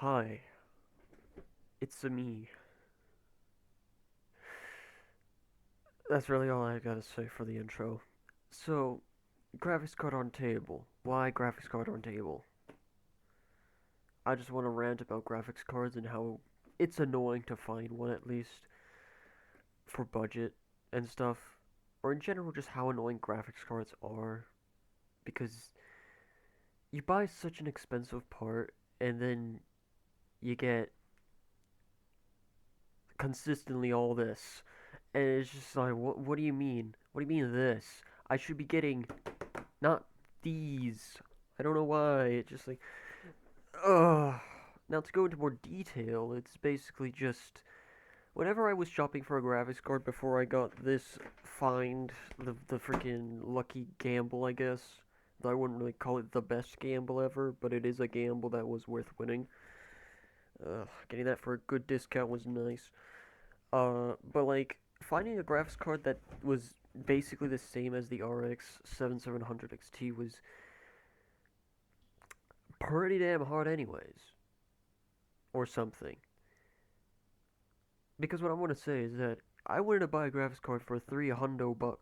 Hi, it's me. That's really all I gotta say for the intro. So, graphics card on table. Why graphics card on table? I just want to rant about graphics cards and how it's annoying to find one at least for budget and stuff. Or in general, just how annoying graphics cards are. Because you buy such an expensive part and then you get consistently all this. And it's just like, what do you mean? What do you mean this? I should be getting not these. I don't know why. It's just like, ugh. Now to go into more detail, it's basically just whenever I was shopping for a graphics card before I got this find, the freaking lucky gamble, I guess. Though I wouldn't really call it the best gamble ever, but it is a gamble that was worth winning. Getting that for a good discount was nice. But like finding a graphics card that was basically the same as the RX 7700 XT was pretty damn hard anyways, or something. Because what I want to say is that I wanted to buy a graphics card for $300,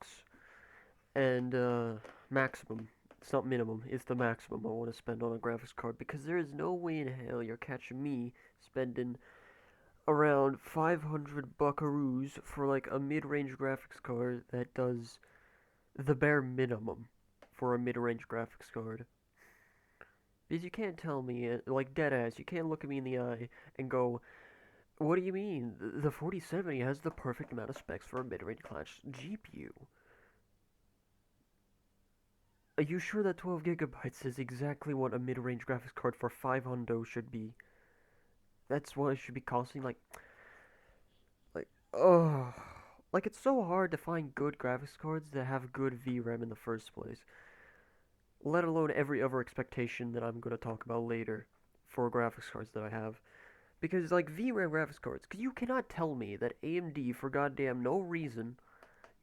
and maximum. It's not minimum, it's the maximum I want to spend on a graphics card because there is no way in hell you're catching me spending around 500 buckaroos for like a mid-range graphics card that does the bare minimum for a mid-range graphics card. Because you can't tell me, like dead ass, you can't look at me in the eye and go, what do you mean? The 4070 has the perfect amount of specs for a mid-range class GPU. Are you sure that 12 gigabytes is exactly what a mid-range graphics card for 500 should be? That's what it should be costing? Like, oh. Like, it's so hard to find good graphics cards that have good VRAM in the first place. Let alone every other expectation that I'm going to talk about later for graphics cards that I have. Because, like, VRAM graphics cards, because you cannot tell me that AMD, for goddamn no reason,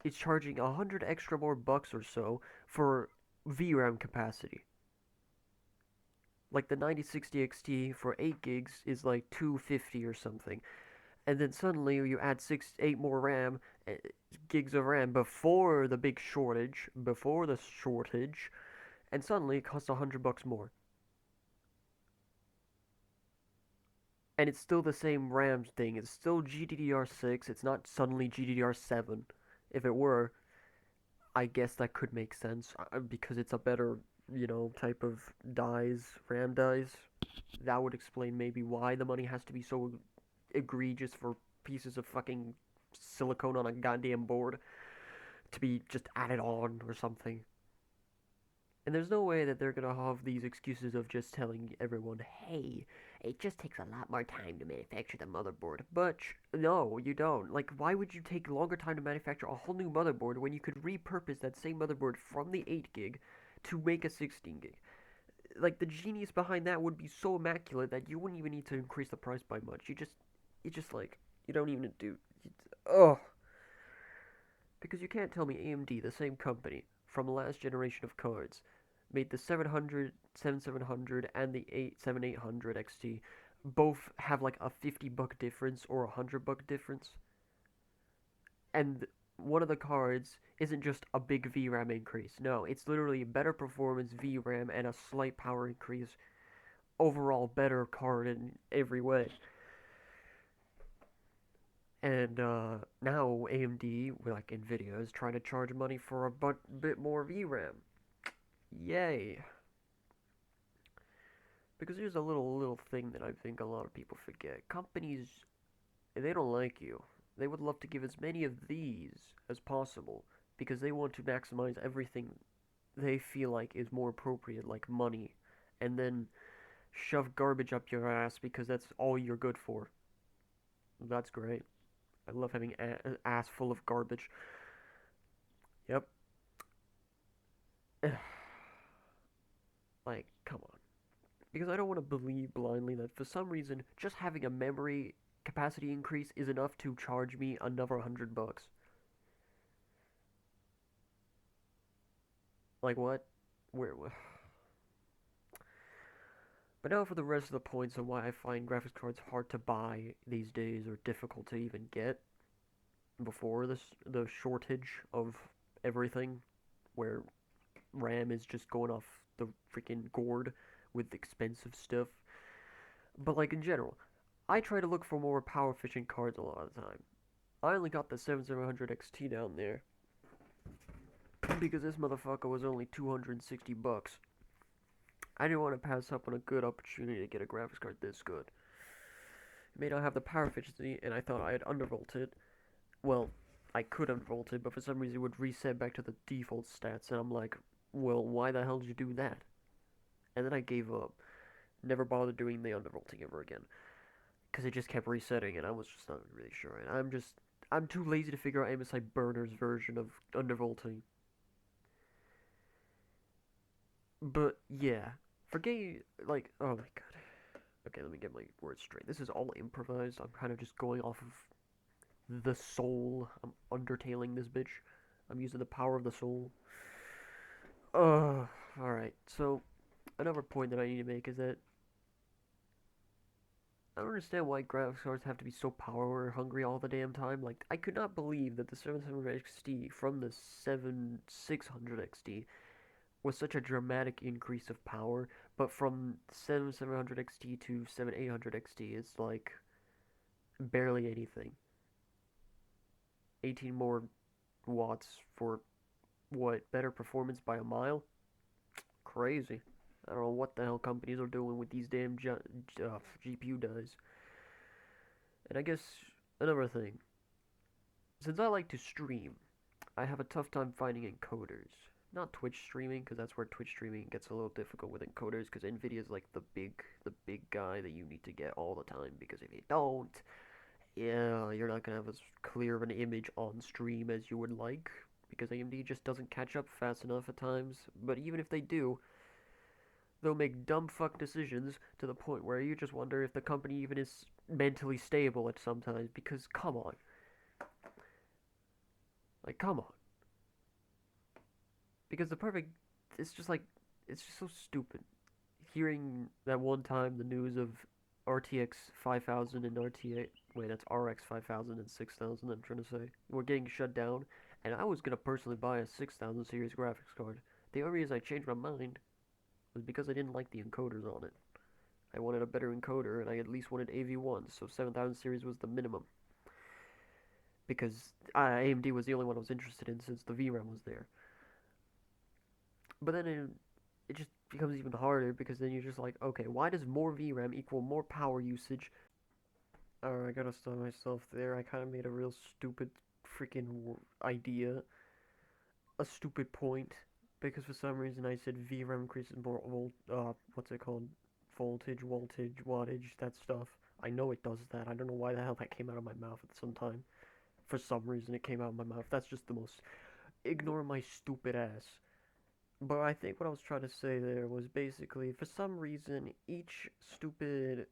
is charging 100 extra more bucks or so for VRAM capacity. Like the 9060 XT for 8 gigs is like 250 or something. And then suddenly you add 8 more RAM, gigs of RAM before the shortage, and suddenly it costs 100 bucks more. And it's still the same RAM thing. It's still GDDR6. It's not suddenly GDDR7. If it were, I guess that could make sense because it's a better, type of RAM dies. That would explain maybe why the money has to be so egregious for pieces of fucking silicone on a goddamn board to be just added on or something. And there's no way that they're gonna have these excuses of just telling everyone, hey, it just takes a lot more time to manufacture the motherboard. But no, you don't. Like, why would you take longer time to manufacture a whole new motherboard when you could repurpose that same motherboard from the 8 gig to make a 16 gig? Like, the genius behind that would be so immaculate that you wouldn't even need to increase the price by much. You just like, you don't even do. Oh, because you can't tell me AMD, the same company from the last generation of cards, made the 700, 7700, and the 7800 XT both have like a 50 buck difference or a 100 buck difference. And one of the cards isn't just a big VRAM increase. No, it's literally better performance VRAM and a slight power increase. Overall, better card in every way. And now AMD, like Nvidia, is trying to charge money for a bit more VRAM. Yay! Because here's a little thing that I think a lot of people forget. Companies, they don't like you. They would love to give as many of these as possible because they want to maximize everything they feel like is more appropriate, like money, and then shove garbage up your ass because that's all you're good for. That's great. I love having an ass full of garbage. Yep. Like, come on. Because I don't want to believe blindly that for some reason just having a memory capacity increase is enough to charge me another 100 bucks. Like what? Where? But now for the rest of the points on why I find graphics cards hard to buy these days or difficult to even get before the shortage of everything, where RAM is just going off the freaking gourd with expensive stuff. But like in general, I try to look for more power efficient cards a lot of the time. I only got the 7700 XT down there because this motherfucker was only 260 bucks. I didn't want to pass up on a good opportunity to get a graphics card this good. It may not have the power efficiency, and I thought I had undervolted. Well, I could undervolt it, but for some reason it would reset back to the default stats, and I'm like, well, why the hell did you do that? And then I gave up. Never bothered doing the undervolting ever again. Because it just kept resetting, and I was just not really sure. And I'm too lazy to figure out MSI Burner's version of undervolting. But yeah, forget like, oh my god. Okay, let me get my words straight. This is all improvised. I'm kind of just going off of the soul. I'm undertaling this bitch. I'm using the power of the soul. Alright. So, another point that I need to make is that I don't understand why graphics cards have to be so power hungry all the damn time. Like, I could not believe that the 7700 XT from the 7600 XT was such a dramatic increase of power, but from 7700 XT to 7800 XT, it's like barely anything. 18 more watts for what? Better performance by a mile? Crazy. I don't know what the hell companies are doing with these damn GPU dies. And I guess another thing, since I like to stream, I have a tough time finding encoders. Not Twitch streaming, because that's where Twitch streaming gets a little difficult with encoders, because Nvidia is like the big guy that you need to get all the time. Because if you don't, yeah, you're not gonna have as clear of an image on stream as you would like, because AMD just doesn't catch up fast enough at times. But even if they do, they'll make dumb fuck decisions to the point where you just wonder if the company even is mentally stable at sometimes. Because come on, like come on, because the perfect, it's just like it's just so stupid. Hearing that one time the news of RTX 5000 and RTX, wait, that's RX 5000 and 6000. I'm trying to say we're getting shut down, and I was gonna personally buy a 6000 series graphics card. The only reason I changed my mind was because I didn't like the encoders on it. I wanted a better encoder, and I at least wanted AV1, so 7000 series was the minimum. Because AMD was the only one I was interested in since the VRAM was there. But then it just becomes even harder because then you're just like, okay, why does more VRAM equal more power usage? Alright, I gotta stop myself there. I kind of made a real stupid freaking idea, a stupid point, because for some reason I said VRAM increases more what's it called? Voltage, wattage, that stuff. I know it does that. I don't know why the hell that came out of my mouth at some time. For some reason it came out of my mouth. That's just the most. Ignore my stupid ass. But I think what I was trying to say there was basically, for some reason, each stupid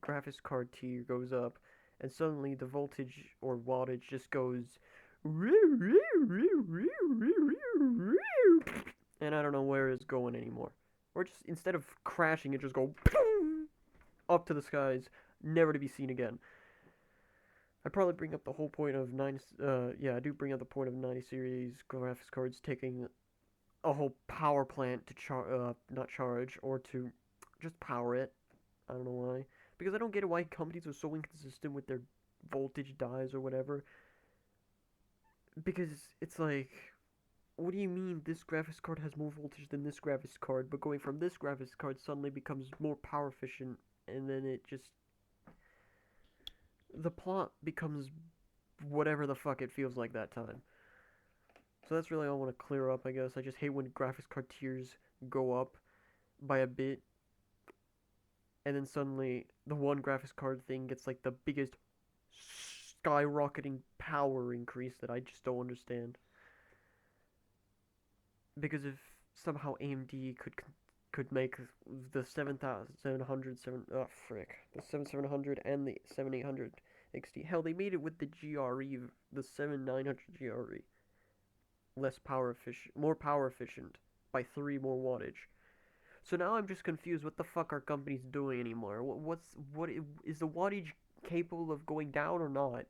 graphics card tier goes up, and suddenly the voltage or wattage just goes, and I don't know where it's going anymore. Or just instead of crashing, it just go up to the skies, never to be seen again. I probably bring up the whole point of yeah, I do bring up the point of 90 series graphics cards taking a whole power plant to not charge or to just power it. I don't know why. Because I don't get why companies are so inconsistent with their voltage dies or whatever. Because it's like, what do you mean this graphics card has more voltage than this graphics card, but going from this graphics card suddenly becomes more power efficient, and then it just, the plot becomes whatever the fuck it feels like that time. So that's really all I want to clear up, I guess. I just hate when graphics card tiers go up by a bit, and then suddenly the one graphics card thing gets like the biggest skyrocketing power increase that I just don't understand. Because if somehow AMD could make the 7700 oh frick, the 7700 and the 7800 XT. Hell, they made it with the GRE, the 7900 GRE. Less power efficient, more power efficient by 3 more wattage. So now I'm just confused. What the fuck are companies doing anymore? Is the wattage capable of going down or not?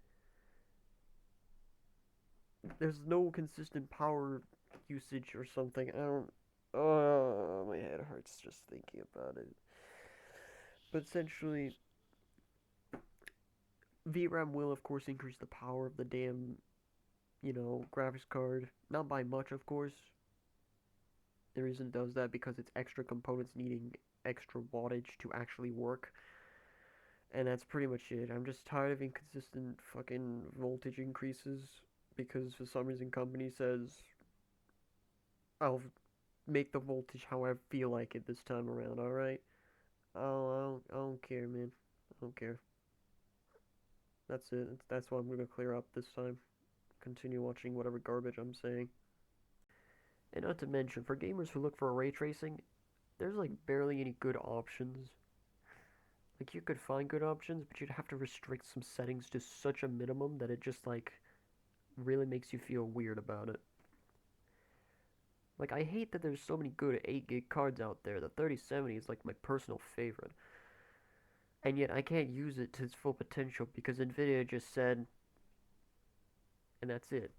There's no consistent power usage or something. I don't. Oh, my head hurts just thinking about it. But essentially, VRAM will of course increase the power of the damn, graphics card. Not by much, of course. The reason it does that because it's extra components needing extra wattage to actually work. And that's pretty much it. I'm just tired of inconsistent fucking voltage increases because for some reason company says I'll make the voltage how I feel like it this time around, alright? Oh, I don't care, man. I don't care. That's it. That's what I'm gonna clear up this time. Continue watching whatever garbage I'm saying. And not to mention, for gamers who look for ray tracing, there's like barely any good options. Like you could find good options, but you'd have to restrict some settings to such a minimum that it just like really makes you feel weird about it. Like I hate that there's so many good 8 gig cards out there. The 3070 is like my personal favorite. And yet I can't use it to its full potential because Nvidia just said, and that's it.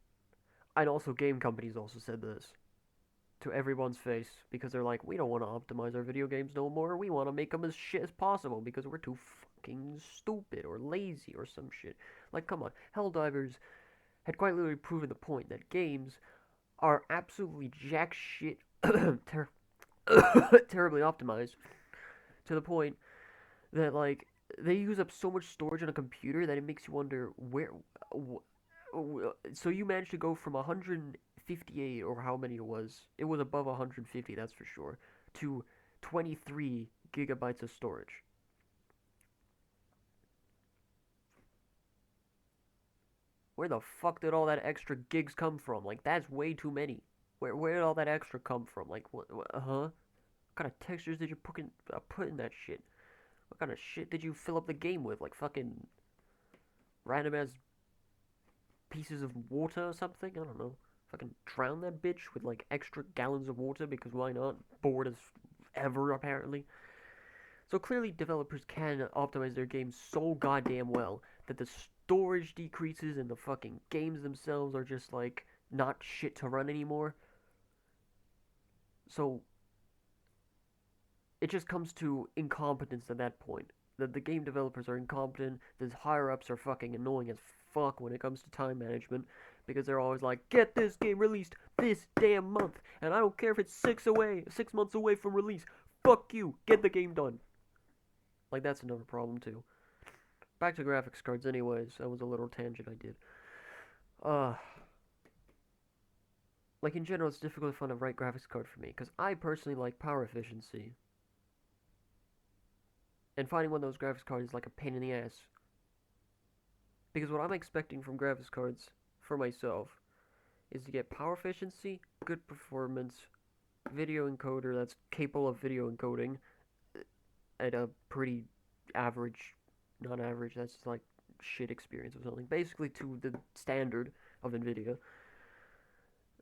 And also game companies also said this to everyone's face because they're like, we don't want to optimize our video games no more. We want to make them as shit as possible because we're too fucking stupid or lazy or some shit. Like, come on. Helldivers had quite literally proven the point that games are absolutely jack shit, terribly optimized to the point that, like, they use up so much storage on a computer that it makes you wonder where. So you managed to go from 158 or how many it was above 150, that's for sure, to 23 gigabytes of storage. Where the fuck did all that extra gigs come from? Like that's way too many. Where did all that extra come from? Like huh? What kind of textures did you put in that shit? What kind of shit did you fill up the game with? Like fucking random ass pieces of water or something? I don't know. Fucking drown that bitch with like extra gallons of water because why not? Bored as ever apparently. So clearly developers can optimize their games so goddamn well that the storage decreases and the fucking games themselves are just like not shit to run anymore. So it just comes to incompetence at that point. That the game developers are incompetent, the higher ups are fucking annoying as fuck when it comes to time management because they're always like, get this game released this damn month, and I don't care if it's 6 months away from release. Fuck you, get the game done. Like that's another problem too. Back to graphics cards, anyways. That was a little tangent I did. Uh, like in general, it's difficult to find a right graphics card for me because I personally like power efficiency, and finding one of those graphics cards is like a pain in the ass. Because what I'm expecting from graphics cards for myself is to get power efficiency, good performance, video encoder that's capable of video encoding at a pretty average, not average, that's just like shit experience or something. Basically to the standard of Nvidia,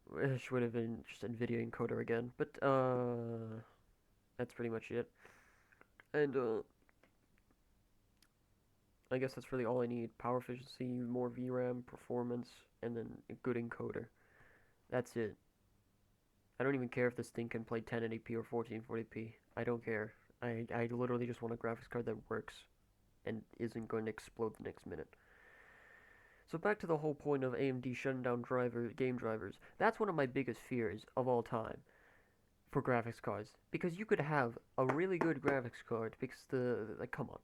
which would have been just Nvidia encoder again. But that's pretty much it. And I guess that's really all I need. Power efficiency, more VRAM, performance, and then a good encoder. That's it. I don't even care if this thing can play 1080p or 1440p. I don't care. I literally just want a graphics card that works and isn't going to explode the next minute. So back to the whole point of AMD shutting down game drivers. That's one of my biggest fears of all time for graphics cards because you could have a really good graphics card because come on.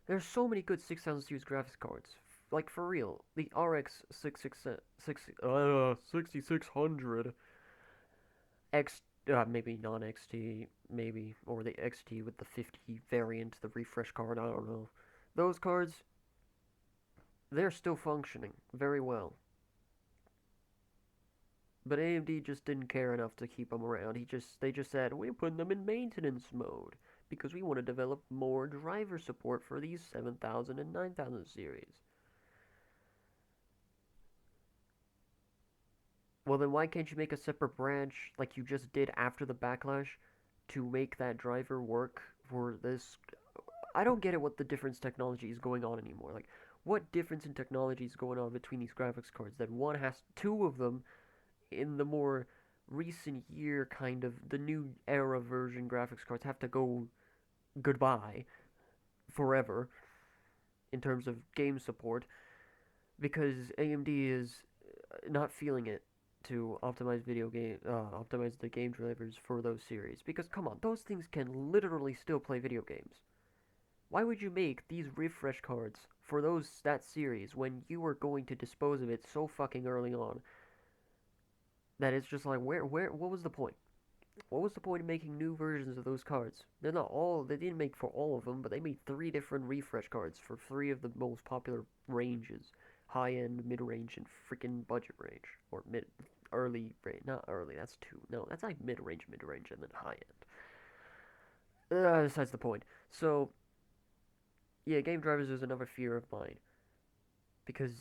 There's so many good 6000 series graphics cards. Like for real, the RX 6600 X, maybe non XT, maybe, or the XT with the 50 variant, the refresh card, I don't know. Those cards, they're still functioning very well. But AMD just didn't care enough to keep them around. They just said, we're putting them in maintenance mode because we want to develop more driver support for these 7000 and 9000 series. Well, then why can't you make a separate branch like you just did after the backlash to make that driver work for this. I don't get it what the difference technology is going on anymore. Like, what difference in technology is going on between these graphics cards that one has two of them in the more recent year kind of the new era version graphics cards have to go goodbye forever in terms of game support because AMD is not feeling it to optimize the game drivers for those series because come on those things can literally still play video games. Why would you make these refresh cards for that series when you are going to dispose of it so fucking early on that it's just like where what was the point? What was the point of making new versions of those cards? They didn't make for all of them, but they made three different refresh cards for three of the most popular ranges. High end, mid range, and freaking budget range. Or early range. Not early, that's two. No, that's like mid range, and then high end. Besides the point. So, yeah, game drivers is another fear of mine. Because,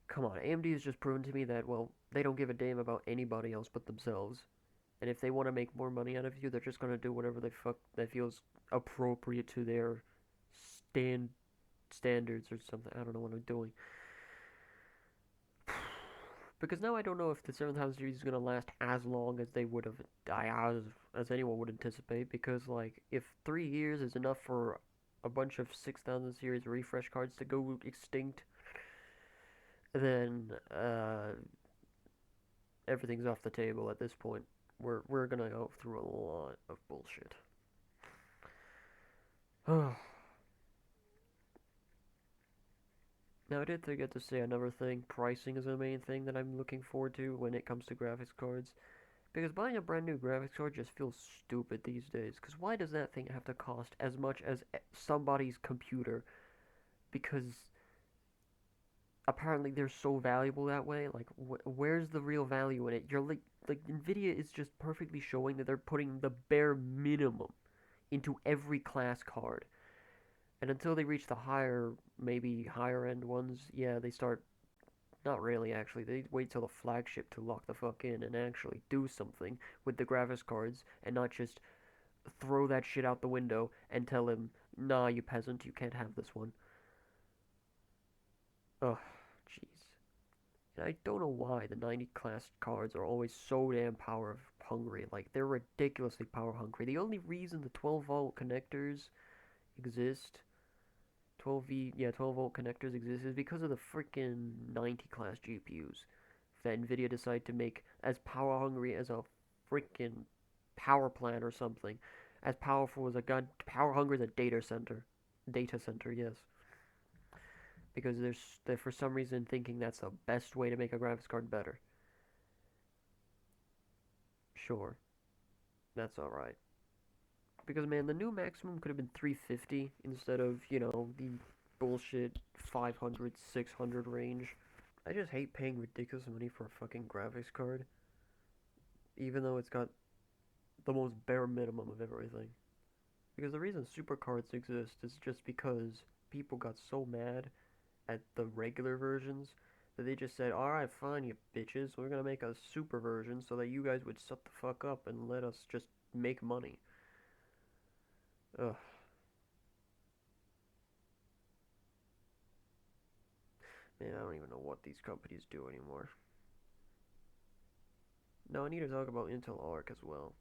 come on, AMD has just proven to me that, well, they don't give a damn about anybody else but themselves. And if they want to make more money out of you, they're just gonna do whatever that feels appropriate to their stand standards or something. I don't know what I'm doing. Because now I don't know if the 7,000 series is gonna last as long as they would have, as anyone would anticipate. Because like, if 3 years is enough for a bunch of 6,000 series refresh cards to go extinct, then everything's off the table at this point. We're gonna go through a lot of bullshit. Now, I did forget to say another thing. Pricing is the main thing that I'm looking forward to when it comes to graphics cards. Because buying a brand new graphics card just feels stupid these days. Because why does that thing have to cost as much as somebody's computer? Because apparently they're so valuable that way. Like, where's the real value in it? You're like Nvidia is just perfectly showing that they're putting the bare minimum into every class card. And until they reach the maybe higher end ones, yeah, they start. Not really, actually. They wait till the flagship to lock the fuck in and actually do something with the graphics cards and not just throw that shit out the window and tell him, nah, you peasant, you can't have this one. Ugh, jeez. And I don't know why the 90 class cards are always so damn power hungry. Like, they're ridiculously power hungry. The only reason the 12-volt connectors exist 12-volt connectors exist is because of the freaking 90 class GPUs that Nvidia decided to make as power hungry as a freaking power plant or something. As powerful as a gun, power hungry as a data center. Data center, yes. Because they're for some reason thinking that's the best way to make a graphics card better. Sure, that's alright. Because man, the new maximum could have been 350 instead of, the bullshit 500, 600 range. I just hate paying ridiculous money for a fucking graphics card, even though it's got the most bare minimum of everything. Because the reason supercards exist is just because people got so mad at the regular versions that they just said, alright, fine, you bitches, we're gonna make a super version so that you guys would shut the fuck up and let us just make money. Ugh. Man, I don't even know what these companies do anymore. No, I need to talk about Intel Arc as well.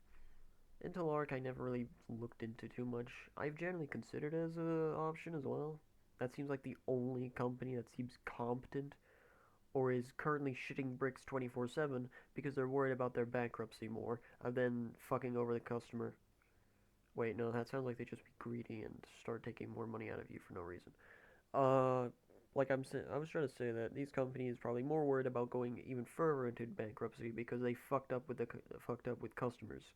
Intel Arc I never really looked into too much. I've generally considered it as an option as well. That seems like the only company that seems competent or is currently shitting bricks 24/7 because they're worried about their bankruptcy more than fucking over the customer. Wait, no, that sounds like they just be greedy and start taking more money out of you for no reason. Uh, I was trying to say that these companies probably more worried about going even further into bankruptcy because they fucked up with customers.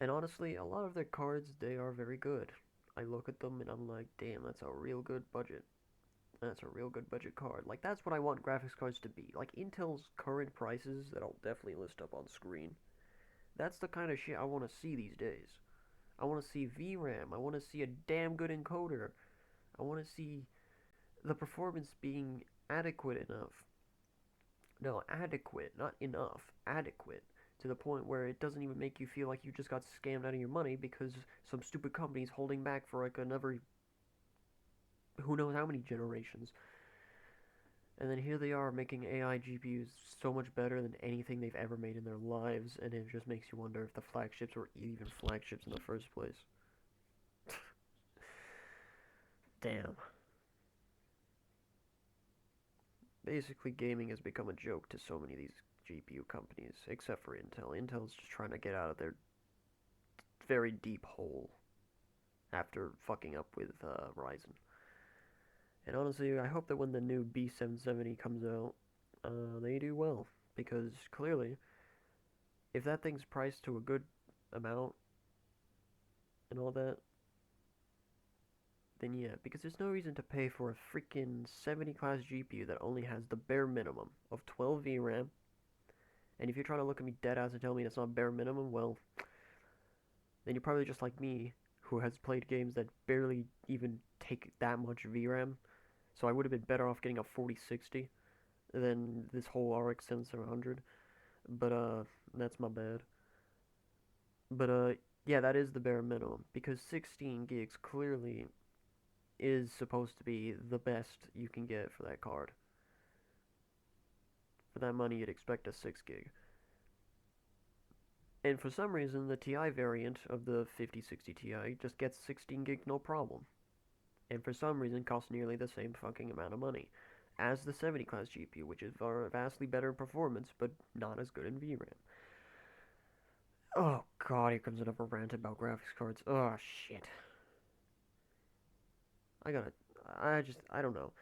And honestly, a lot of their cards they are very good. I look at them and I'm like, damn, that's a real good budget. That's a real good budget card. Like that's what I want graphics cards to be. Like Intel's current prices that I'll definitely list up on screen. That's the kind of shit I want to see these days. I want to see VRAM. I want to see a damn good encoder. I want to see the performance being adequate enough. No, adequate, not enough. Adequate to the point where it doesn't even make you feel like you just got scammed out of your money because some stupid company's holding back for like another who knows how many generations. And then here they are making AI GPUs so much better than anything they've ever made in their lives, and it just makes you wonder if the flagships were even flagships in the first place. Damn. Basically, gaming has become a joke to so many of these GPU companies, except for Intel. Intel's just trying to get out of their very deep hole after fucking up with Ryzen. And honestly, I hope that when the new B770 comes out, they do well. Because clearly, if that thing's priced to a good amount and all that, then yeah, because there's no reason to pay for a freaking 70 class GPU that only has the bare minimum of 12 VRAM. And if you're trying to look at me dead ass and tell me that's not bare minimum, well, then you're probably just like me, who has played games that barely even take that much VRAM. So I would have been better off getting a 4060 than this whole RX 7700. But that's my bad. But yeah, that is the bare minimum because 16 gigs clearly is supposed to be the best you can get for that card. For that money, you'd expect a 6 gig. And for some reason, the Ti variant of the 5060 Ti just gets 16 gig no problem. And for some reason, costs nearly the same fucking amount of money as the 70 class GPU, which is vastly better in performance, but not as good in VRAM. Oh god, here comes another rant about graphics cards. Oh shit. I gotta. I don't know.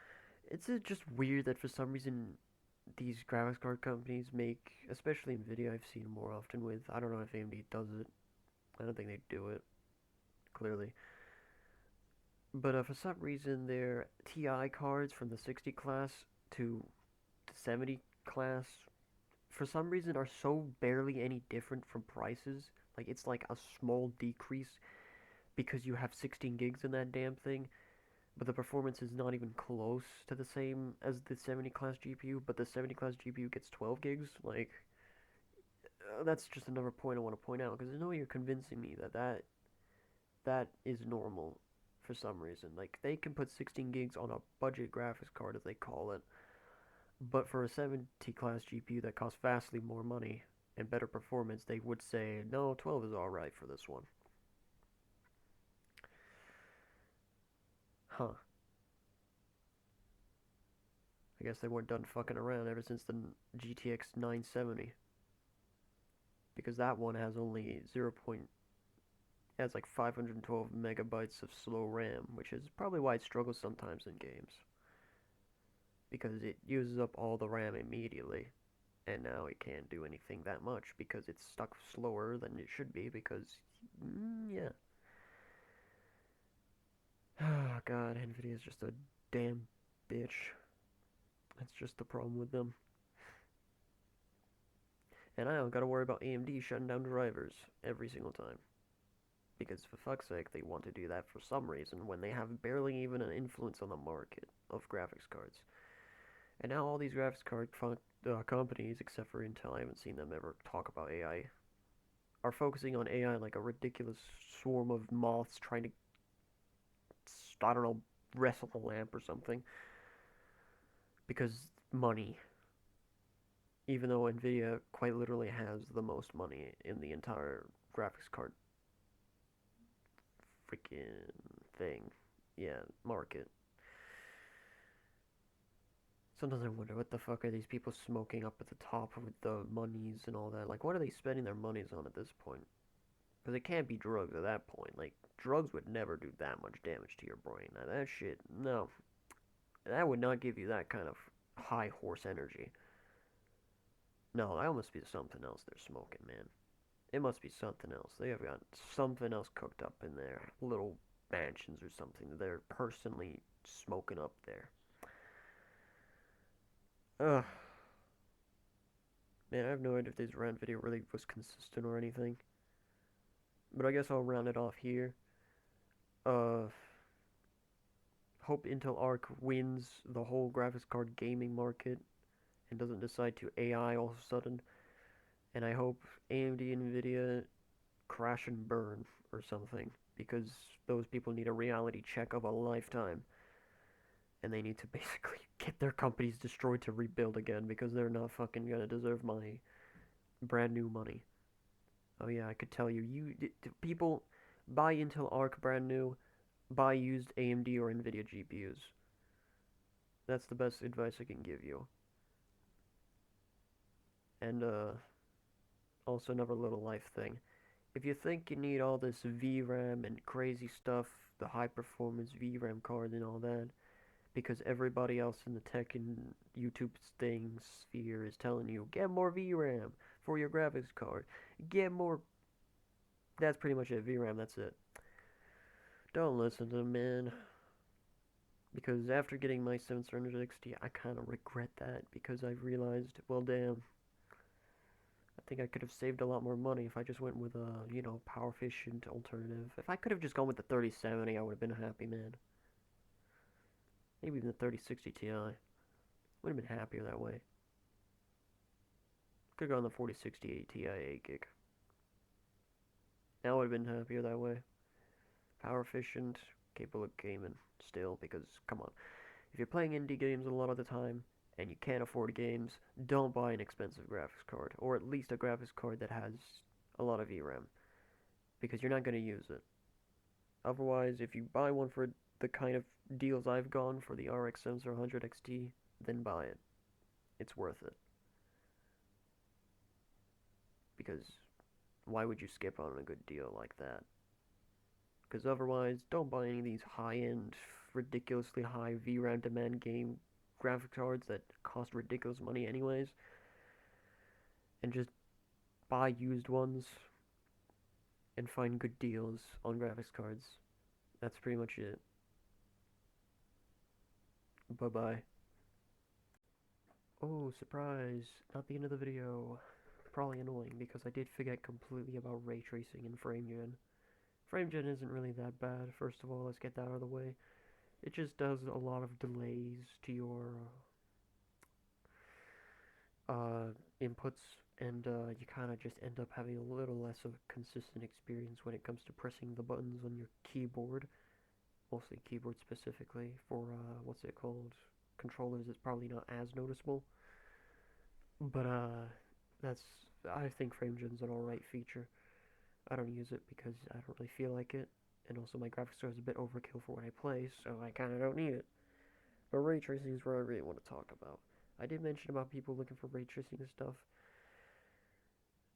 It's just weird that for some reason these graphics card companies make, especially Nvidia, I've seen more often with. I don't know if AMD does it. I don't think they do it, clearly. But for some reason, their TI cards from the 60 class to the 70 class, for some reason, are so barely any different from prices. Like, it's like a small decrease because you have 16 gigs in that damn thing, but the performance is not even close to the same as the 70 class GPU, but the 70 class GPU gets 12 gigs. Like, that's just another point I want to point out because I know you're convincing me that is normal for some reason. Like, they can put 16 gigs on a budget graphics card, as they call it, but for a 70 class GPU that costs vastly more money and better performance, they would say, no, 12 is alright for this one. Huh. I guess they weren't done fucking around ever since the GTX 970. Because that one has only 0. Has like 512 megabytes of slow RAM, which is probably why it struggles sometimes in games. Because it uses up all the RAM immediately, and now it can't do anything that much because it's stuck slower than it should be because, yeah. Oh god, Nvidia is just a damn bitch. That's just the problem with them. And I don't gotta worry about AMD shutting down drivers every single time. Because for fuck's sake, they want to do that for some reason when they have barely even an influence on the market of graphics cards. And now all these graphics card companies, except for Intel, I haven't seen them ever talk about AI, are focusing on AI like a ridiculous swarm of moths trying to, I don't know, wrestle a lamp or something. Because money. Even though Nvidia quite literally has the most money in the entire graphics card freaking thing. Yeah, market. Sometimes I wonder what the fuck are these people smoking up at the top with the monies and all that. Like, what are they spending their monies on at this point? Because it can't be drugs at that point. Like, drugs would never do that much damage to your brain. Now, that shit, no. That would not give you that kind of high horse energy. No, that must be something else they're smoking, man. It must be something else. They have got something else cooked up in their little mansions or something that they're personally smoking up there. Ugh. Man, I have no idea if this rant video really was consistent or anything. But I guess I'll round it off here. Uh, hope Intel Arc wins the whole graphics card gaming market and doesn't decide to AI all of a sudden And I hope AMD and Nvidia crash and burn or something because those people need a reality check of a lifetime and they need to basically get their companies destroyed to rebuild again because they're not fucking gonna deserve my brand new money. Oh yeah, I could tell you, people buy Intel Arc brand new, buy used AMD or Nvidia GPUs. That's the best advice I can give you. And also another little life thing. If you think you need all this VRAM and crazy stuff, the high performance VRAM card and all that, because everybody else in the tech and YouTube thing sphere is telling you, get more VRAM for your graphics card. Get more. That's pretty much it. VRAM, that's it. Don't listen to them, man. Because after getting my 7700 XT, I kind of regret that because I've realized, well, damn, I think I could have saved a lot more money if I just went with a, power efficient alternative. If I could have just gone with the 3070, I would have been a happy man. Maybe even the 3060 Ti. Would have been happier that way. Could have gone the 4068 Ti 8 gig. I would have been happier that way. Power efficient, capable of gaming still, because come on. If you're playing indie games a lot of the time and you can't afford games, don't buy an expensive graphics card, or at least a graphics card that has a lot of VRAM, because you're not going to use it. Otherwise, if you buy one for the kind of deals I've gone for the RX 7700 XT, then buy it. It's worth it. Because why would you skip on a good deal like that? Because otherwise, don't buy any of these high-end, ridiculously high VRAM demand game graphics cards that cost ridiculous money anyways, and just buy used ones and find good deals on graphics cards. That's pretty much it. Bye bye. Oh, surprise! Not the end of the video. Probably annoying because I did forget completely about ray tracing and frame gen. Frame gen isn't really that bad. First of all, let's get that out of the way. It just does a lot of delays to your inputs, and you kind of just end up having a little less of a consistent experience when it comes to pressing the buttons on your keyboard, mostly keyboard specifically. For what's it called? Controllers, it's probably not as noticeable, but that's I think FrameGen's an alright feature. I don't use it because I don't really feel like it, and also my graphics card is a bit overkill for what I play, so I kind of don't need it. But ray tracing is what I really want to talk about. I did mention about people looking for ray tracing and stuff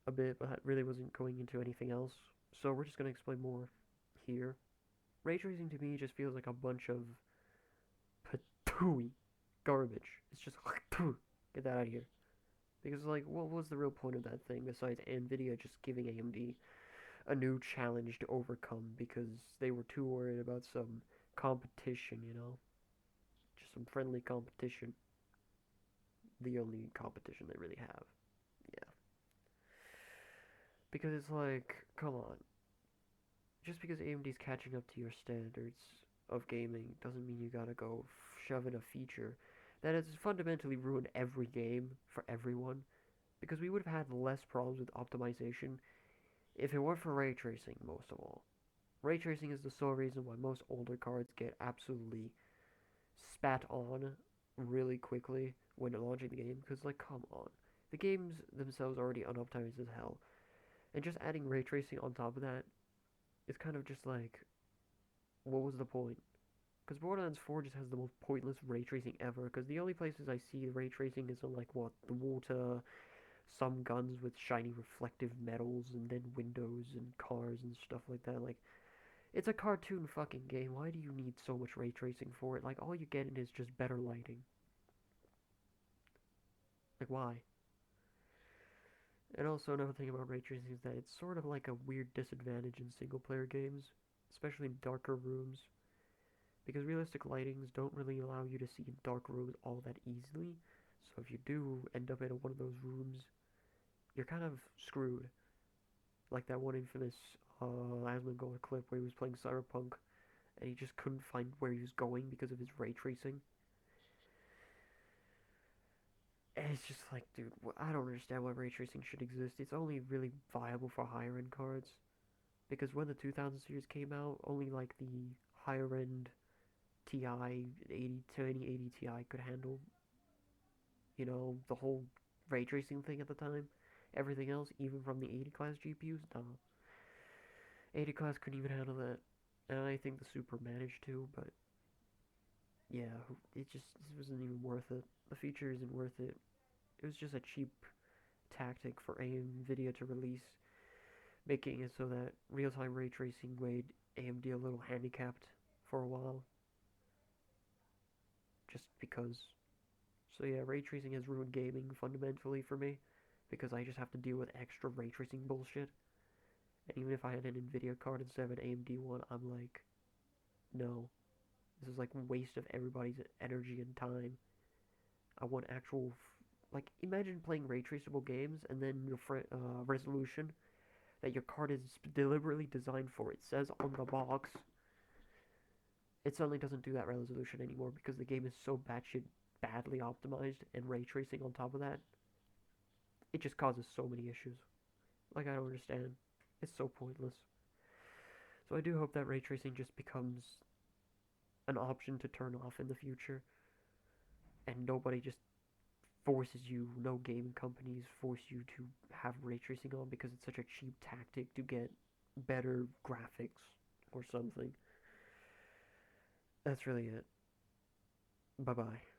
a bit, but I really wasn't going into anything else. So we're just gonna explain more here. Ray tracing to me just feels like a bunch of patooey garbage. It's just like, get that out of here. Because like, what was the real point of that thing besides Nvidia just giving AMD a new challenge to overcome because they were too worried about some competition, just some friendly competition. The only competition they really have. Yeah. Because it's like, come on. Just because AMD's catching up to your standards of gaming doesn't mean you gotta go shove in a feature that has fundamentally ruined every game for everyone. Because we would have had less problems with optimization if it weren't for ray tracing, most of all. Ray tracing is the sole reason why most older cards get absolutely spat on really quickly when launching the game. Because, like, come on. The games themselves are already unoptimized as hell. And just adding ray tracing on top of that is kind of just like, what was the point? Because Borderlands 4 just has the most pointless ray tracing ever. Because the only places I see ray tracing is on, like, what, the water, some guns with shiny reflective metals, and then windows and cars and stuff like that. Like, it's a cartoon fucking game. Why do you need so much ray tracing for it? Like, all you get is just better lighting. Like, why? And also, another thing about ray tracing is that it's sort of like a weird disadvantage in single player games, especially in darker rooms, because realistic lightings don't really allow you to see in dark rooms all that easily. So if you do end up in one of those rooms, you're kind of screwed. Like that one infamous Asmongold clip where he was playing Cyberpunk and he just couldn't find where he was going because of his ray tracing. it's just like, dude, I don't understand why ray tracing should exist. It's only really viable for higher end cards because when the 2000 series came out, only like the higher end Ti 80 to any 80 Ti could handle, the whole ray tracing thing at the time. Everything else, even from the 80 class GPUs, nah. 80 class couldn't even handle that. And I think the Super managed to, but yeah, it wasn't even worth it. The feature isn't worth it. It was just a cheap tactic for NVIDIA to release, making it so that real-time ray tracing made AMD a little handicapped for a while, just because. So yeah, ray tracing has ruined gaming fundamentally for me, because I just have to deal with extra ray tracing bullshit. And even if I had an NVIDIA card instead of an AMD one, I'm like, no, this is like a waste of everybody's energy and time. I want actual, like, imagine playing ray traceable games and then your resolution that your card is deliberately designed for. It says on the box. It suddenly doesn't do that resolution anymore because the game is so batshit badly optimized and ray tracing on top of that. It just causes so many issues. Like, I don't understand. It's so pointless. So I do hope that ray tracing just becomes an option to turn off in the future and nobody just forces you, no gaming companies force you to have ray tracing on because it's such a cheap tactic to get better graphics or something. That's really it. Bye bye.